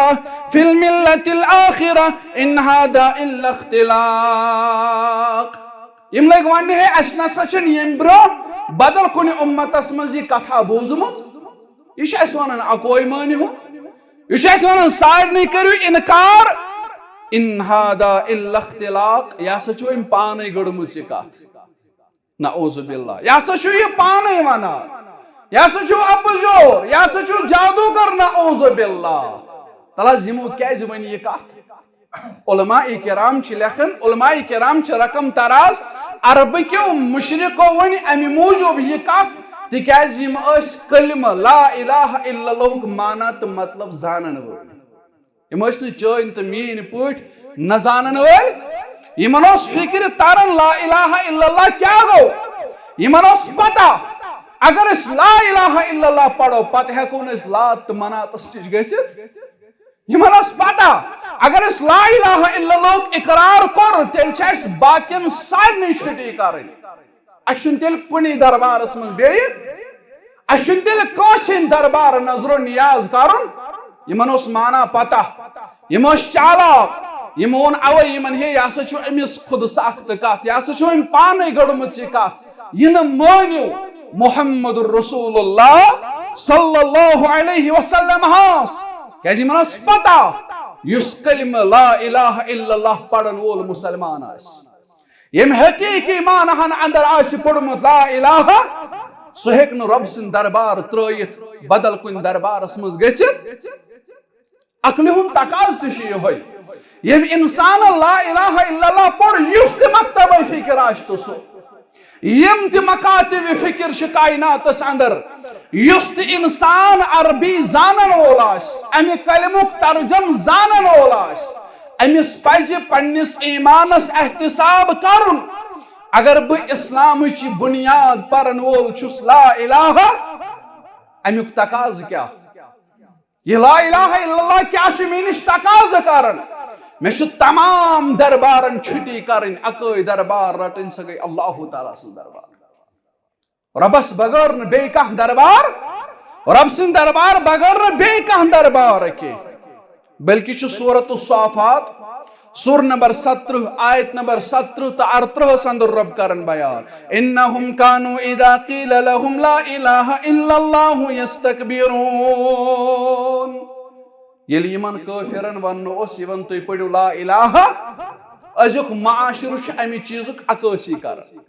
فی الملة الآخرة ان ھذا الا اختلاق یِم لٔگۍ وننہِ ہے اسہِ نسا چھُنہٕ ییٚمہِ برٛونٛہہ بدل کُنہِ اُمتس منٛز یہِ کتھا بوٗزمٕژ یہِ چھُ اسہِ ونان اکوے مٲنِہُن یہ چھُ اسہِ ونان سارنٕے کٔرِو انکار ان ھذا الا اختلاق یہ ہسا چھُ أمۍ پانے گٔڑمٕژ یہِ کتھ نعوذ باللہ یہ ہسا چھُ یہِ پانے ونان یہ ہسا چھُ اپزور یہ ہسا چھُ جادوگر نعوذ باللہ تل حظ یِمو کیازِ ونہِ یہِ کتھ علماء کرام چھِ لیکھان علماء کرام چھِ رقم تراز عربٕکیو مشرقو ونہِ امہِ موٗجوٗب یہِ کتھ تِکیازِ یِم ٲسۍ کلمہ لا الہ الا اللہُک معنا تہٕ مطلب زانن وٲلۍ یِم ٲسۍ نہٕ چٲنۍ تہٕ میٛٲنۍ پٲٹھۍ نہ زانن وٲلۍ یِمن اوس فکرِ تران لا الہ الا اللہ کیٛاہ گوٚو یِمن اوس پتہ اگر أسۍ لا الہ الا اللہ پرو پتہٕ ہٮ۪کو نہٕ أسۍ لات تہٕ مناتس نِش گٔژھِتھ یِمن اوس پتہ اگر أسۍ لا الہ الا اللہُک اقرار کوٚر تیٚلہِ چھِ اسہِ باقین سارنٕے چھُٹی کرٕنۍ اسہِ چھُنہٕ تیٚلہِ کُنی دربارس منٛز بیٚیہِ اسہِ چھُنہٕ تیٚلہِ کٲنٛسہِ ہٕنٛدۍ دربار نظرو نیاز کرُن یِمن اوس مانا پتہ یِم ٲسۍ چالاک یِمو ووٚن اوے یِمن ہے یہِ ہسا چھُ أمِس خُد ساختہٕ کتھ یہِ ہسا چھُ أمۍ پانے گٔڑمٕژ یہِ کتھ یہِ نہٕ مٲنِو محمد رسول اللہ صلی اللہ علیہ وسلم ہس کیازِ یِمن ٲس پتہ یُس کلمہ لا الہ الا اللہ پرن وول مسلمان آسہِ ییٚمۍ حقیٖقی معناہن اندر آسہِ پوٚرمُت لا الہ سُہ ہیٚکہِ نہٕ رۄبہٕ سُنٛد دربار ترٲیِتھ بدل کُنہِ دربارس منٛز گٔژھِتھ عقلہِ ہُنٛد تقاضہٕ تہِ چھُ یِہوے ییٚمۍ انسانن لا الہ الا اللہ پوٚر یُس تہِ مکتبے فکر آسہِ تہٕ سُہ یِم تہِ مکاتِبِ فکر چھِ کائناتس اندر یُس تہِ انسان عربی زانن وول آسہِ امہِ کلمُک ترجم زانن وول آسہِ أمِس پزِ پننِس ایمانس احتساب کرُن اگر بہٕ اسلامٕچ یہِ بُنیاد پرن وول چھُس لا الہ امیُک تقاضہٕ کیٛاہ یہِ لا الہ الا اللہ کیٛاہ چھُ مےٚ نِش تقاضہٕ کران مےٚ چھُ تمام دربارن چھُٹی کرٕنۍ اکٲے دربار رٹٕنۍ سۄ گٔے اللہ تعالیٰ سُنٛد دربار رۄبس بغٲر نہٕ بیٚیہِ کانٛہہ دربار رۄب سٕنٛدِ دربار بغٲر نہٕ بیٚیہِ کانٛہہ دربار کینٛہہ بلکہِ چھُ سورۃ الصافات سور نمبر 17 آیت نمبر 17 تہٕ 38 اندر رب کرن بیان انہم کانوا اذا قیل لهم لا الہ الا اللہ یستکبرون ییٚلہِ یِمن کٲفرن وننہٕ اوس یِوان تُہۍ پٔرِو لا الہ أزیُک معاشرٕ چھُ امہِ چیٖزُک عکٲسی کران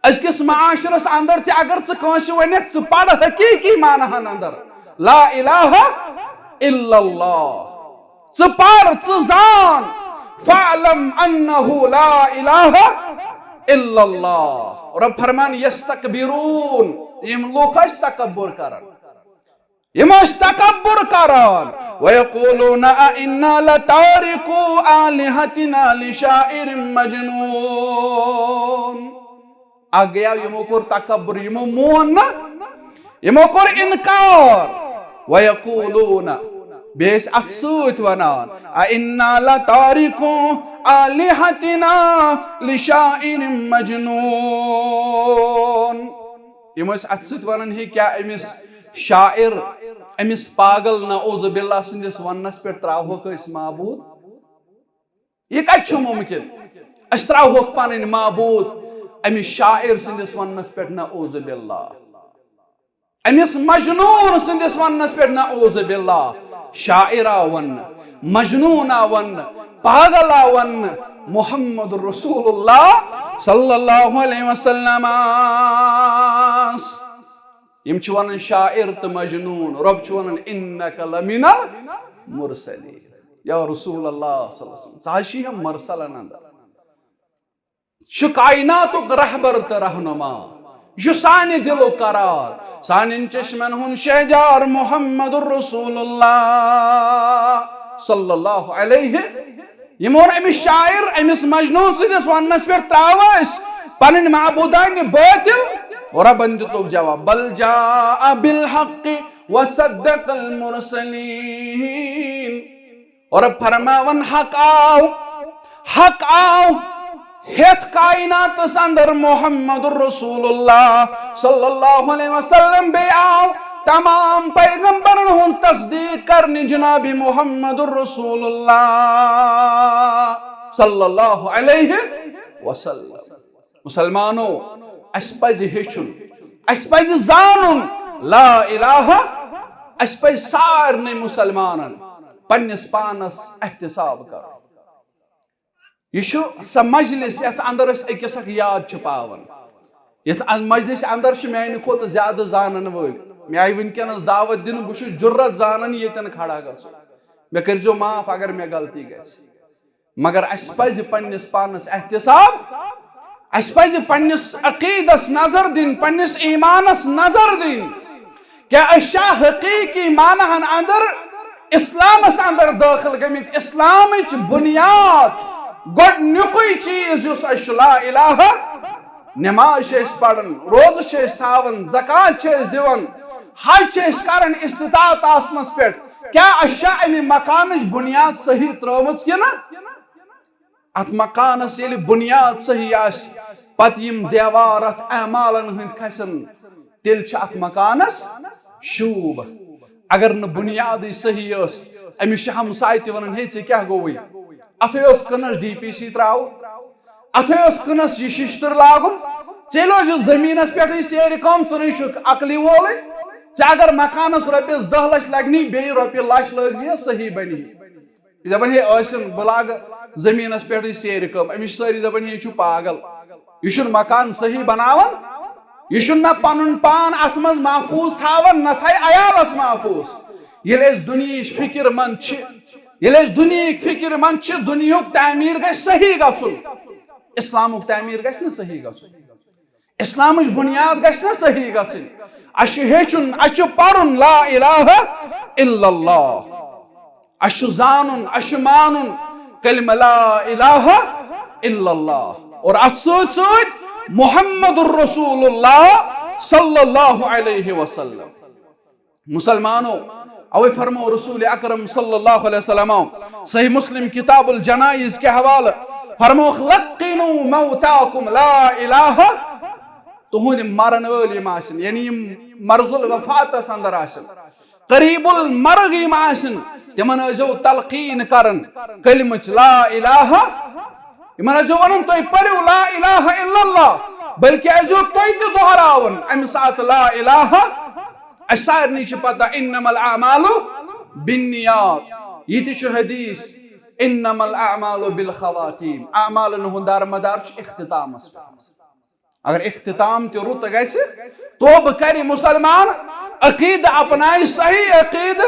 أزکِس معاشرس اندر تہِ اگر ژٕ کٲنٛسہِ ونکھ ژٕ پر حقیٖقی معناہن اندر لا الہ الا اللہ ژٕ پر ژٕ زان فَعْلَمْ أَنَّهُ لَا إِلَهَ إِلَّا اللَّهُ رب فرمان يَسْتَكْبِرُونَ یِم لوٗکھ ٲسۍ تکبر کران یِم ٲسۍ تکبر کران وَيَقُولُونَ أَإِنَّا لَتَارِكُو آلِهَتِنَا لِشَاعِرٍ مَجْنُونَ اکھ گٔیاو یِمو کوٚر تکبر یِمو مون نہٕ یِمو کوٚر اِنکار وَيَقُولُونَ بیٚیہِ ٲسۍ اتھ سۭتۍ ونان أَإِنَّا لَتَارِكُو آلِهَتِنَا لِشَاعِرٍ مَجْنُونَ یِم ٲسۍ اتھ سۭتۍ ونان ہے کیٛاہ أمِس شاعر أمِس پاگل نعوذ باللہ سٕنٛدِس وننس پٮ۪ٹھ تراوہوکھ أسۍ معبوٗد یہِ کتہِ چھُ مُمکِن أسۍ تراوہوکھ پنٕنۍ معبوٗد أمِس شاعر سٕنٛدِس وننس پٮ۪ٹھ نعوذ باللہ أمِس مجنوٗن سٕنٛدِس وننس پٮ۪ٹھ نعوذ باللہ شاعر آو وننہٕ مجنون ون پاگل ون محمد رسول اللہ صلی اللہ علیہ وسلم یم چھ ونان شاعر تو مجنون رب چھ ونان انک لمن المرسلین یا رسول اللہ صلی اللہ علیہ وسلم ژٕ ہم مرسلن اندر چھ کائناتک رہبر تو رہنما یہ سانہ دل و قرار سان چشمن ہن شہجار محمد الرسول اللہ صلی اللہ علیہ یمون امس شاعر امس مجنون سدس ونس پہ تراوس پنن معبودان باطل ربن دتوک جواب بل جاء بالحق وصدق المرسلین اور فرماون حق آو ہیت کائنات اندر محمد الرسول اللہ صلی اللہ علیہ وسلم بے آو تمام پیغمبرن ہن تصدیق کرنی جناب محمد الرسول اللہ صلی اللہ علیہ وسلم مسلمانو اس پز ہیچن اس پز زانن لا الہ اس پز سارنے مسلمانن پنس پانس احتساب کر یہ سا مجلس یت اندر اس اکس اک یاد چھ پاون یت مجلس اندر چھ میانہ کھوت زیادہ زانن ول مے آئی ونکس دعوت دن بہ جرت زانن یتن کھڑا گژھو مے کرزو معاف اگر مے غلطی گژھِ مگر اس پز پنس پانس احتساب اس پز پنس عقیدس نظر دن پنس ایمانس نظر دن کیا اشیا حقیقی معنہن اندر اسلامس اندر داخل گمت اسلامچ بنیاد گۄڈنیُکُے چیز یُس اَسہِ لا الہ نماز چھِ أسۍ پران روزٕ چھِ أسۍ تھاوان زکات چھِ أسۍ دِوان حج چھِ أسۍ کران استطاعت آسنس پٮ۪ٹھ کیٛاہ اَسہِ چھا اَمہِ مکانٕچ بُنیاد صحیح ترٲومٕژ کِنہٕ اتھ مکانس ییٚلہِ بُنیاد صحیح آسہِ پتہٕ یِم دیوار اتھ اعمالن ہٕنٛدۍ کھسن تیٚلہِ چھِ اتھ مکانس شوٗب اگر نہٕ بُنیادٕے صحیح ٲس أمِس چھِ ہمساے تہِ ونان ہے ژےٚ کیٛاہ گوٚوُے اتھے اس کنس ڈی پی سی تراو اتھے اس کنس یہ ششتر لاگن ژے لوجس زمینس پہ سیر کم ژٕ عقلی وولے ژے اگر مکانس رۄپیس 10 لچھ لگنی بیٚیہِ رۄپیہِ لچھ لٲگزِ صحیح بنی دپان ہے ٲسِن بہٕ لاگہٕ زمینس پہ سیر کم امس سٲری دپان ہے یہ چھُ پاگل یہ چھُنہٕ مکان صحیح بناوان یہ چھُنہٕ مےٚ پنُن پان اتھ منٛز محفوظ تھاوان نہ تھایہِ عیالس محفوظ ییٚلہِ أسۍ دُنیہِچ فکر منٛد چھِ ییٚلہِ أسۍ دُنیہِک فکر منٛد چھِ دُنیہُک تعمیٖر گژھِ صحیح گژھُن اسلامُک تعمیٖر گژھِ نہٕ صحیح گژھُن اسلامٕچ بُنیاد گژھِ نہٕ صحیح گژھٕنۍ اَسہِ چھُ ہیٚچھُن اَسہِ چھُ پرُن لا الہ الا اللہ اَسہِ چھُ زانُن اَسہِ چھُ مانُن کلمہ لا الہ الا اللہ اور اتھ سۭتۍ سۭتۍ محمد الرسول اللہ صلی اللہ علیہ وسلم مسلمانو اوے فرمو رسول اکرم صلی اللہ علیہ وسلم صحیح مسلم کتاب الجنائز کے حوالہ فرمو لقنو موتاکم لا الہ تہند مرن وٲلۍ یِم آسن یعنی یِم مرض الوفاتس اندر آسن قریب المرگ یِم آسن تمن ٲسۍزیو تلقین کرن کلمٕچ لا الہ یِمن ٲسۍزیو ونان تُہۍ پٔرِو لا الہ الا اللہ بلکہ ٲسۍزیو تُہۍ تہِ دۄہراوان امہِ ساتہٕ لا الہ اس سارنی چھ پتہ انما الاعمال بالنیات یہ تہ چھ حدیث انما الاعمال بالخواتیم اعمالن ہند دارمدار چھ اختتامس پہ اگر اختتام تہ رُت گژھِ توبہ کرِ مسلمان عقیدہ اپنائے صحیح عقیدہ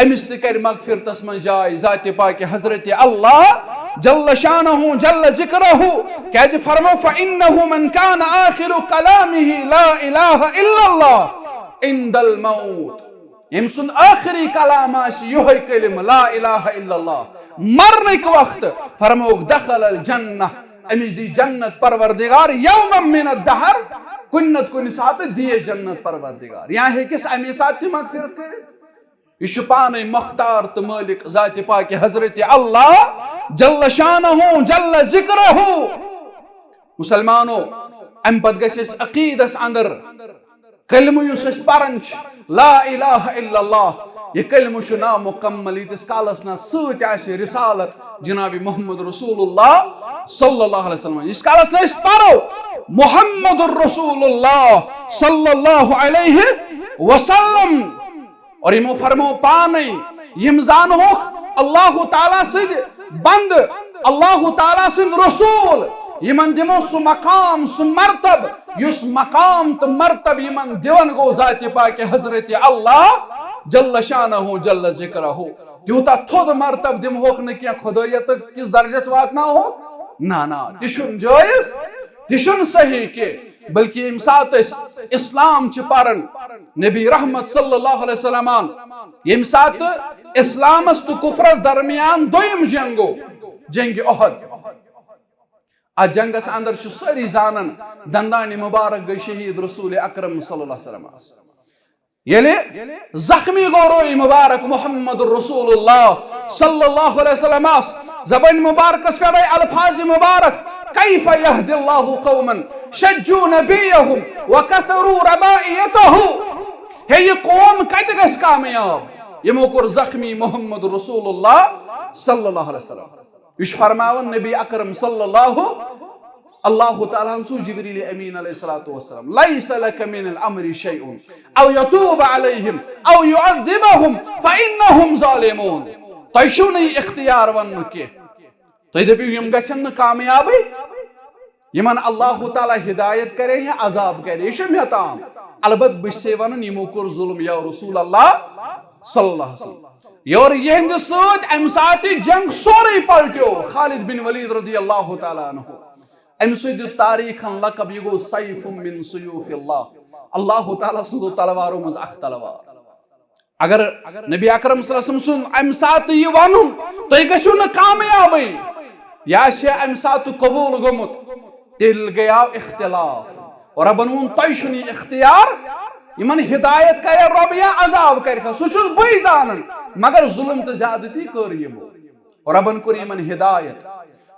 امس تہ کر مغفرتس من جائے ذات پاک حضرت اللہ جل شانہ جل ذکرہ کیازِ فرمو فانه من كان آخر كلامه لا الہ الا اللہ عند الموت یم سن آخری کلام آس یہ کلم لا الہ الا اللہ مرنک وقت فرموک دخل الجنہ امس دی جنت پروردگار یوم من الدہر کنت کن سات دیے جنت پروردگار یہاں ہے کس امی سات تی مغفرت کرے یہ پانے مختار تو مالک ذات پاک حضرت اللہ جل شانہ جل ذکرہ مسلمانو ام پت گژھِ عقیدس اندر کلمہ یُس أسۍ پران چھِ لا الہ الا اللہ یہ کلمہ چھُ نامکمل ییتِس کالس نہ سۭتۍ آسہِ رسالت جناب محمد رسول اللہ صلی اللہ علیہ وسلم یس کالس نہ أسۍ پرو محمد الرسول اللہ صلی اللہ علیہ وسلم اور یمو فرمو پانے یم زانہوک اللہ تعالیٰ سد بند اللہ تعالیٰ سند رسول یمن دمو سو مقام سو مرتب یس مقام تو مرتب یمن دیون گو ذات پاک حضرت اللہ جل شانہ جل ذکرہ تیوتا تھود مرتب دم ہوک نہ کیا خدایت کس درجہ واتنا ہو نا تشن جائز تشن صحیح کے بلکہ یم سات اسلام چھ پرن نبی رحمت صلی اللہ علیہ وسلم یم سات اسلامس تو کفرس درمیان دویم جنگو جنگ احد ات جنگس اندر چھ ساری زانن دندان مبارک گئی شہید رسول اکرم صلی اللہ علیہ وسلم یلی زخمی گوروی مبارک محمد رسول اللہ صلی اللہ علیہ وسلم زبان مبارک اسفر الفاظ مبارک کیف یہد اللہ قوما شجو نبیہم وکثروا ربائیتہ ہے یہ قوم کت گس کامیاب یمو کور زخمی محمد رسول اللہ صلی اللہ علیہ وسلم یش فرماون نبی اکرم صلی اللہ تعالیٰ سو جبریل امین علیہ السلام لیس لک من الامر شیء او یتوب علیہم او یعذبہم فانہم ظالمون تو شو نہیں اختیار ون کی تو دپیو یم گژھن کامیابی یمن اللہ تعالیٰ ہدایت کرے یا عذاب کرے یہ مے تام البت بش سے ون یمو کور ظلم یا رسول اللہ صلی اللہ علیہ وسلم یور یہند سوت ام سات جنگ سوری پلٹیو خالد بن ولید رضی اللہ تعالیٰ عنہ ام سید تاریخ لقب یہ گو سیف من سیوف اللہ تعالیٰ سندو تلوارو مز اخ تلوار اگر نبی اکرم صلی اللہ علیہ وسلم سن ام سات یہ ونن تو یہ گژھو نہ کامیابی یا شے ام سات قبول گومت تیل گیا اختلاف اور ربن ون تۄہہِ چھُ نہٕ اختیار یمن ہدایت کرے رب یا عذاب کرے سہ چھُس بٕے زانن مگر ظلم تو زیادتی کر یمو اور ربن کور یمن ہدایت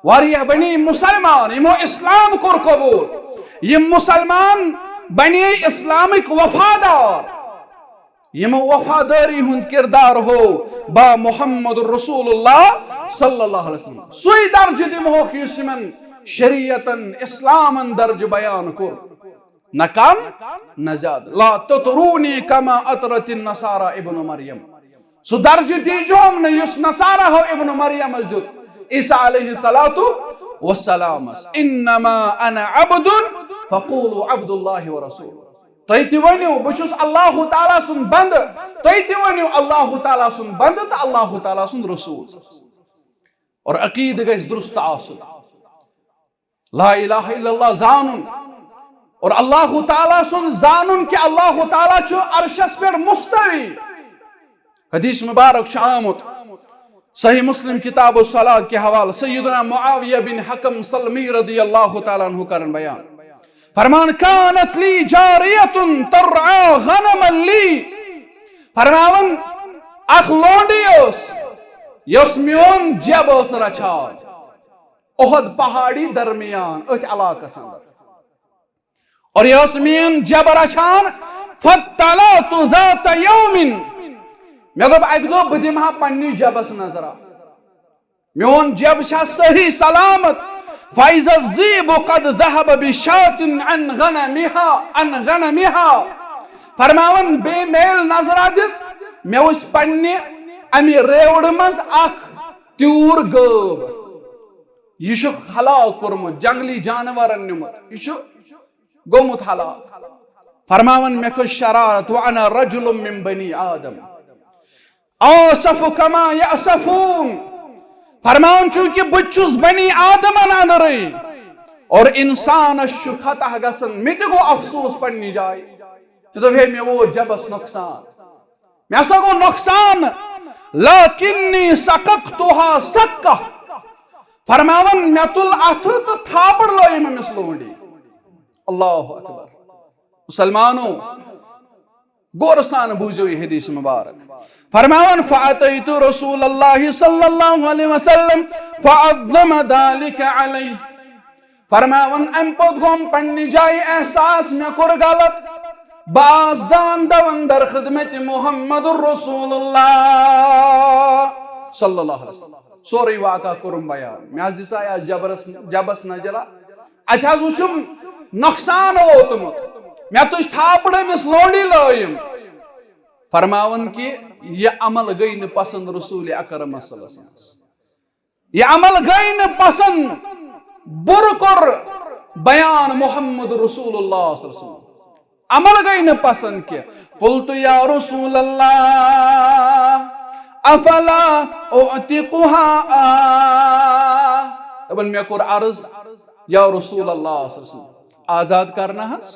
واریاہ بنی مسلمان یمو اسلام کور قبول یم مسلمان بنی اسلامک وفادار یمو وفاداری ہند کردار ہو با محمد رسول اللہ صلی اللہ علیہ وسلم سوئی درج دمو یس یمن شریعتن اسلامن درج بیان کور نہ کم نہ زیادہ لا تطرونی کما اطرت النصارى ابن مریم سو درج دیجوم نہ یس نصارى ہو ابن مریم از دیت عیسیٰ علیہ السلام انما انا عبد فقولوا عبد اللہ ورسول تو تی ونیو بچس اللہ تعالیٰ سن بند تو تی ونیو اللہ تعالیٰ سن بند تو اللہ تعالیٰ سن رسول اور عقید گیس درست آسن لا الہ الا اللہ زانن اور اللہ تعالیٰ سن زانن کہ اللہ تعالیٰ چھو عرشس پر مستوی حدیث مبارک شامت صحیح مسلم کتاب الصلاة کے حوالہ سیدنا معاویہ بن حکم سلمی رضی اللہ تعالیٰ عنہ کرن بیان فرمان کانت لی جاریت ترعا غنما لی فرماون اخ لونڈیوس یس میون جب اس رچھان احد پہاڑی درمیان ات علاقہ سندر اور یس میون جب رچھان فتلات ذات یوم میں دب اک دو بدمہا پنی جبس نظرہ میون جب چھا صحیح سلامت فائز الزیب قد ذہب بشات عن غنمها فرماون بے میل نظرہ دیت میں اس پنی امی ریوڑ مز اخ تیور گوب یہ شو حلاق کرمت جنگلی جانورن نمت یہ شو گومت حلاق فرماون میں کچھ شرارت وانا رجل من بنی آدم آصف کما یأصفون فرمان چونکہ بچوس بنی آدمن اندرئی اور انسان شو خطا گسن میں تے گو افسوس پڑنی جائے تو بھی میں وہ جبس نقصان میں ایسا گو نقصان لیکنی سققتها سقہ فرماون میں تل اتھ تو تھاپڑ لوئی میں مسلونڈی اللہ اکبر مسلمانوں گورسان بوجھو یہ حدیث مبارک فرماون فاتیت رسول اللہ صلی اللہ علیہ وسلم فعظم ذالک علی فرماون ام پود گوم پنی جائی احساس میں کر غلط باز دون در خدمت محمد الرسول اللہ صلی اللہ علیہ وسلم سوری واقعہ کرم بیان میں از دسایا جبس نجرہ اتحاز وچم نقصان ہوتمت میں تو اس تھاپڑے مس لوڑی لائیم فرماون کی یہ عمل گئی نہ پسند رسول اکرم صلی اللہ علیہ وسلم. یہ عمل گئی نہ پسند برکر بیان محمد رسول اللہ صلی اللہ علیہ وسلم. عمل گئی نہ پسند کیا. قلت یا رسول اللہ افلا اعتقها دبن میں کور عرض یا رسول اللہ صلی اللہ علیہ وسلم آزاد کرنا ہس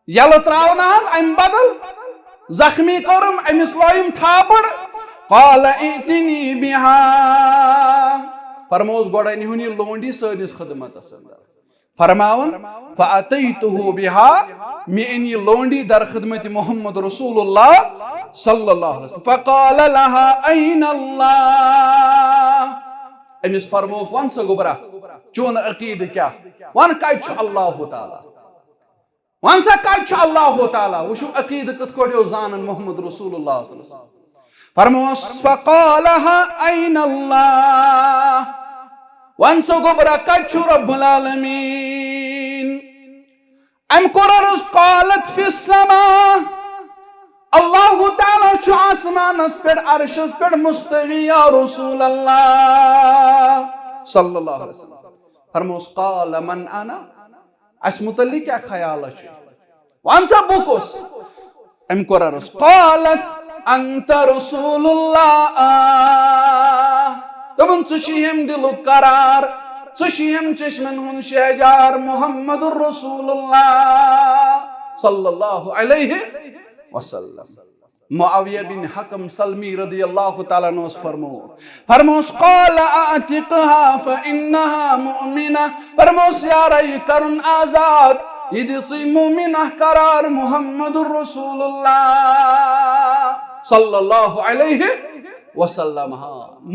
یل تراؤنا ہس ام بدل زخمی کرم امس لائم تھاپڑ. قال ائتنی بها فرموز گوڑا نیونی لونڈی سنس خدمت اندر فرماون فاتیته بها می انی لونڈی در خدمت محمد رسول اللہ صلی اللہ علیہ وسلم. فقال لها این اللہ امس فرموک ون سا گبرا چون عقید کیا ون کچ اللہ تعالی ون سا کچ اللہ تعالی وشو عقید کت کوڑیو زانن محمد رسول اللہ صلی اللہ علیہ وسلم. فرموس فقالها این اللہ ون سا گبرا کچ رب العالمین. ام قررز قالت فی السماء اللہ تعالی چھو آسمانس پر عرشس پر مستوی یا رسول اللہ صلی اللہ علیہ وسلم. فرموس قال من انا اس متعلق کیا خیال ہے وانسا بکس ام قررز قالت انت رسول اللہ دبن چشیم دلو قرار چشیم چشمن ہن شہجار محمد الرسول اللہ صلی اللہ علیہ وسلم. معاویہ بن حکم سلمی رضی اللہ تعالیٰ عنہ فرموس قال اعتقها فانها مؤمنہ فرموس یا رئی کرن آزاد یہ دیسی مومنہ قرار محمد الرسول اللہ صلی اللہ علیہ وسلم.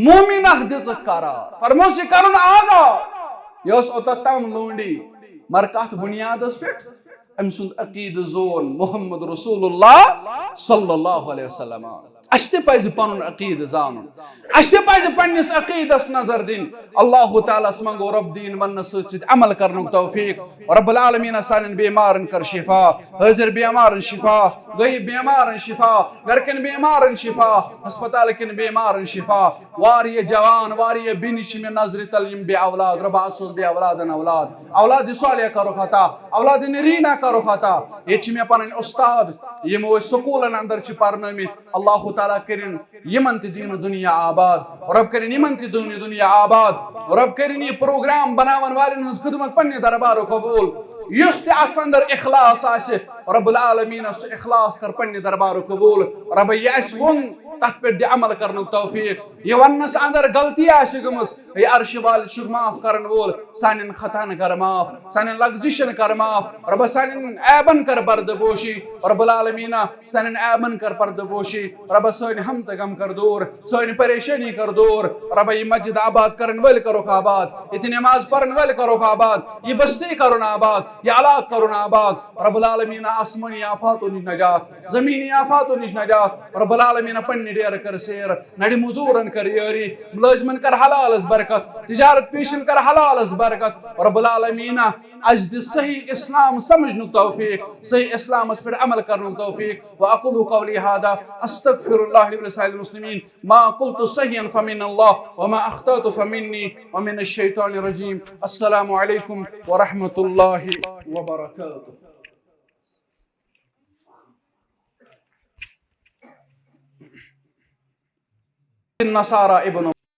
مومنہ دیس قرار فرموس یہ کرن آزاد یہ اس اتتام لونڈی مرکات بنیاد اس پیٹ ام سند عقید زون محمد رسول اللہ صلی اللہ علیہ وسلم. اشتے پائز پانون عقید زانون اشتے پائز پانیس عقید اس نظر دین. اللہ تعالیٰ اسمانگو رب دین ون سچت عمل کرنک توفیق. رب العالمین سانن بیمارن کر شفا حضر بیمارن شفا گئی بیمارن شفا گرکن بیمارن شفا ہسپتال کن بیمارن شفا. واری جوان واری بینش میں نظر تلیم بے اولاد رب آسوز بے اولادن اولاد صالح کرو خطا اولاد نرینا کرو خطا. یہ چھ میں پانن استاد یہ موی سکولن اندر چھ پرنامت اللہ تعالیٰ کرن یمن تی دین دنیا آباد رب کرن یمن تی دنیا آباد رب کرن یہ پروگرام بناون والن ہنس خدمت پنی دربار قبول یس تی ات اندر اخلاص آسے رب العالمین اس اخلاص کر پنی دربار قبول. رب یہ اس ون تحت پر دی عمل کرنک توفیق. یہ ونس اندر غلطی آسے گمس یہ عرش وال شک معاف کرن وول سانن خطان کر معاف سانن لغزشن کر معاف رب سانن عیبن کر بردبوشی رب العالمین سانن عیبن کر بردبوشی رب سان ہم تغم کر دور سان پریشانی کر دور. رب یہ مسجد آباد کرن ول کرو آباد یہ نماز پڑھن ول کرو آباد یہ بستی کرن آباد یہ علاق کرن آباد. رب العالمین آسمانی آفاتو نش نجات زمینی آفاتو نش نجات. رب العالمین پنی ڈیر کر سیر نڑی مزورن کر یاری ملازمن کر حلال از برکت تجارت پیشن کر حلال از برکت. رب العالمین اجد صحیح اسلام سمجھن توفیق صحیح اسلام اس پر عمل کرن توفیق. واقول قولی هذا استغفر الله لي ولسائر المسلمين ما قلت صحيحا فمن الله وما اخطأت فمني ومن الشيطان الرجيم. السلام عليكم ورحمة الله وبركاته. النصارى ابن